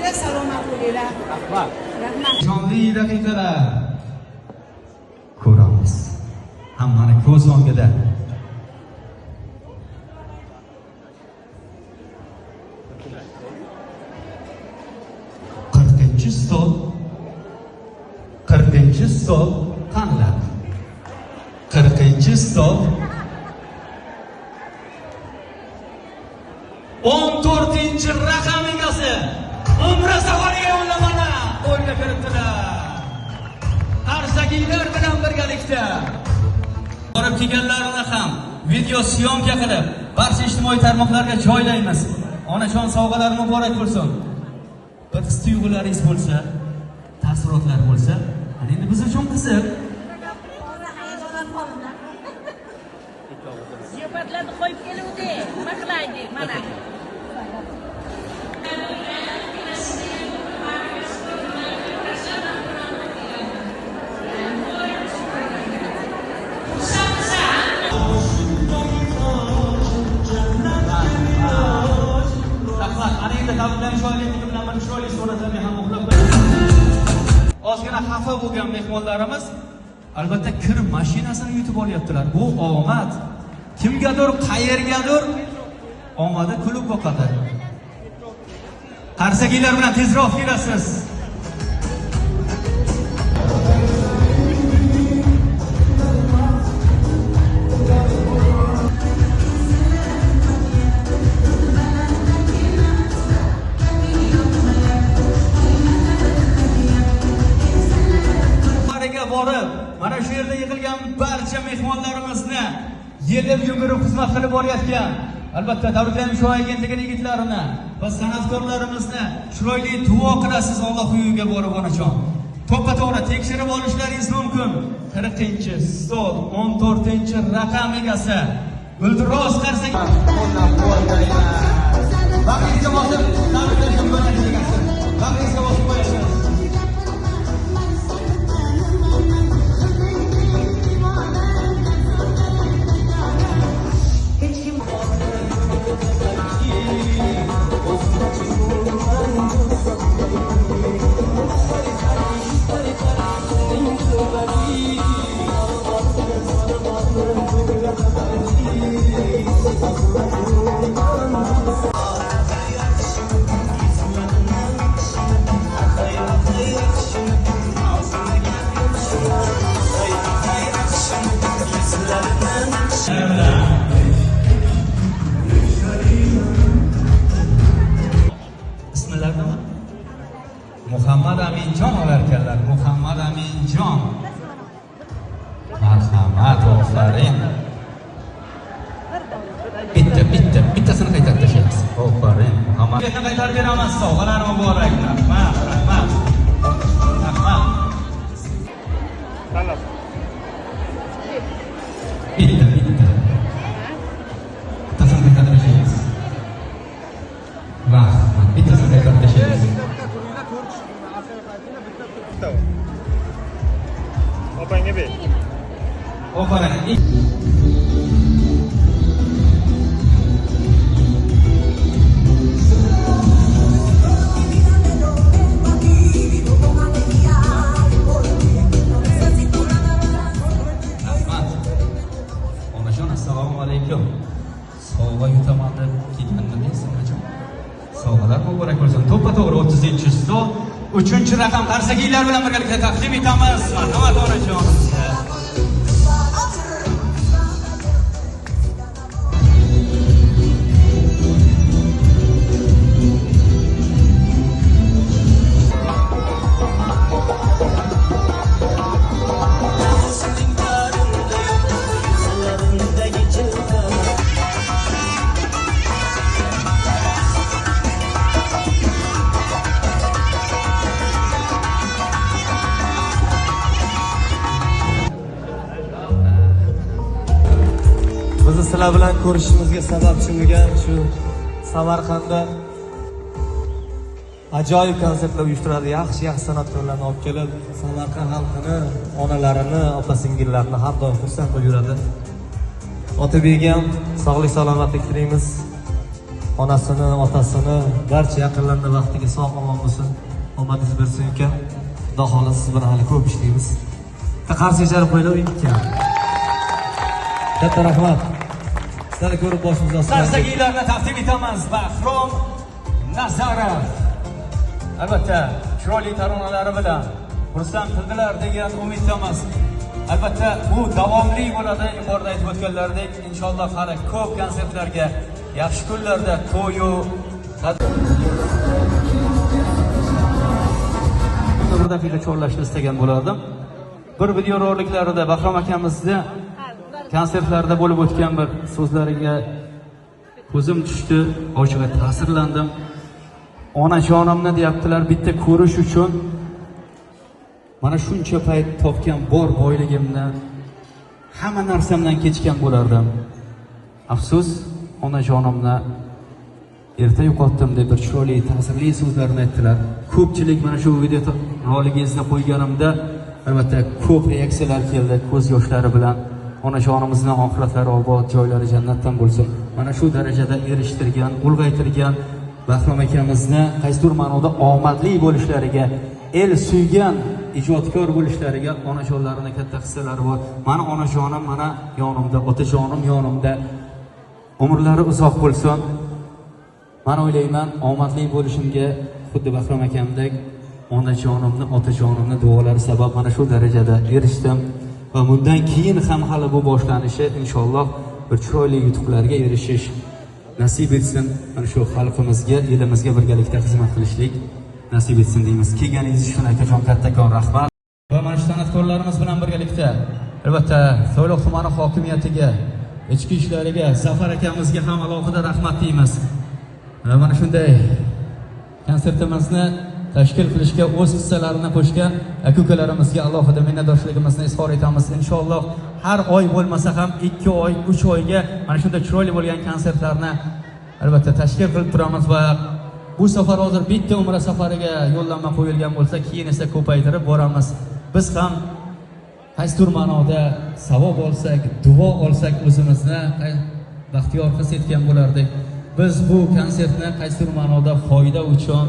bo'linglar, salomat bo'linglar. Rahmat. Rahmat. Jonli daqiqalar ko'ramiz. Hammani ko'z o'ngida. Stol 40-stol qanday? 40-stol 14-raqam egasi Umra safariga yo'llamani qo'lga kiritdilar. Qarsakiylar bilan birgalikda borib kelganlarini ham video syomka qilib barcha ijtimoiy tarmoqlarga joylaymiz. Onajon sovg'alar muborak bo'lsin. Bir his-tuyg'ularingiz bo'lsa, taassurotlar bo'lsa, endi biz uchun qiziq. Ziyofatlarni qo'yib keluvdi, nima qilaydi, mana. Ozgina xafa bo'lgan mehmonlarimiz albatta kir mashinasini yutib olyaptilar. Bu omad. Kimgadir, qayergadir omadi kulib boqadi. Qarsakiylar bilan tezroq kelasiz. Borib, mana shu yerda yig'ilgan barcha mehmonlarimizni yelib yugurib xizmat qilib borayotgan, albatta Davlat Shoh agentligining yigitlarini va san'atkorlarimizni chiroyli duo qilasiz Alloh uyiga borib onajon. To'ppa-to'g'ri tekshirib olishlaringiz mumkin. 40-stol 14-raqam egasi Guldiroz Qarsakov. Bag'ringizga bosib, tabriklashim bo'lasiz. Bag'ringizga bosib qo'yasiz. Muhammad Aminjon olarkanlar. Muhammad Aminjon. Marhamat, ofarin. Bittasini qaytarib tashlaymiz. Ofarin. Muhammad. Bitta qaytarib beramiz. Sovg'alar muborak. Rahmat, rahmat. Rahmat. Tanlab. Bittasini qaytarib tashlaymiz. Rahmat. Bittasini qaytarib tashlaymiz. Opangga ber. Ofarang. Onajon, assalomu alaykum. Sovg'a yutaman deb kelganmidingiz, onajon? Sovg'alar muborak bo'lsin. To'ppa-to'g'ri 30-stol 3-raqam qarsakiylar bilan birgalikda taqdim etamiz. Marhamat onajon. Sizlar bilan ko'rishimizga sababchi bo'lgan shu Samarqandda ajoyib konsertlar uyushtiradi. Yaxshi san'atkorlarni olib kelib, Samarqand xalqini, onalarini, opa-singillarini har doim xursand qilib yuradi. Otabek ham sog'lik salomatlik tilaymiz. onasini, otasini, barcha yaqinlarini vaqtiga sog' omon bo'lsin. Omadingiz bersin ekan. Xudo xohlasa siz bilan hali ko'p ishlaymiz. Qarshi jalb qo'yilib ekan. Katta rahmat. Sizlarni ko'rib boshimiz ostida. Sarsagilarni taqdim etamiz. Bahrom Nazarov. Albatta, chiroyli taronalari bilan xursand qildilar degan umiddamiz. Albatta, bu davomli bo'ladi. Yuqorida aytib o'tganlaridek, inshaalloh hali ko'p konsertlarga, yaxshi kunlarda to'yu bir daqiqa chorlashni istagan bo'lardim. Bir video roliklarida Bahrom akamizni konsertlarida bo'lib o'tgan bir so'zlariga ko'zim tushdi, ochiqqa ta'sirlandim. Onajonimni deyaptilar, bitta ko'rish uchun mana shuncha payt topgan bor boyligimni, hamma narsamdan kechgan bo'lardim. Afsus, onajonimni erta yo'qotdim deb bir chiroyli ta'sirli so'zlarni aytdilar. Ko'pchilik mana shu video roliga eslab qo'yganimda albatta ko'p reaksiyalar keldi, ko'z yoshlari bilan. Onajonimizni oxiratlari obod, joylari jannatdan bo'lsin. Mana shu darajada erishtirgan, ulg'aytirgan Bahrom akamizni qaysidir ma'noda omadli bo'lishlariga, el suygan ijodkor bo'lishlariga onajonlarini katta hissalari bor. Mana onajonim mana yonimda, otajonim yonimda. Umrlari uzoq bo'lsin. Men o'ylayman, omadli bo'lishimga xuddi Bahrom akamdek onajonimni, otajonimni duolari sabab mana shu darajada erishdim. Va bundan keyin ham hali bu boshlanishi inshaalloh bir chiroyli yutuqlarga erishish nasib etsin. Mana shu xalqimizga, elimizga birgalikda xizmat qilishlik nasib etsin deymiz. Kelganingiz uchun akajon kattakon rahmat. Va mana shu san'atkorlarimiz bilan birgalikda albatta So'yloq tumani hokimiyatiga, ichki ishlariga, Zafar akamizga ham alohida rahmat deymiz. Mana shunday konsertimizni tashkil qilishga o'z hissalarini qo'shgan aka-ukalarimizga alohida minnatdorchiligimizni izhor etamiz. Inshaalloh har oy bo'lmasa ham 2 oy, 3 oyga mana shunday chiroyli bo'lgan konsertlarni albatta tashkil qilib turamiz va bu safar hozir bitta umra safariga yo'llanma qo'yilgan bo'lsa, keyin esa ko'paytirib boramiz. Biz ham qaysidir ma'noda savob olsak, duo olsak o'zimizni baxtiyor his etgan bo'lardik. Biz bu konsertni qaysidir ma'noda foyda uchun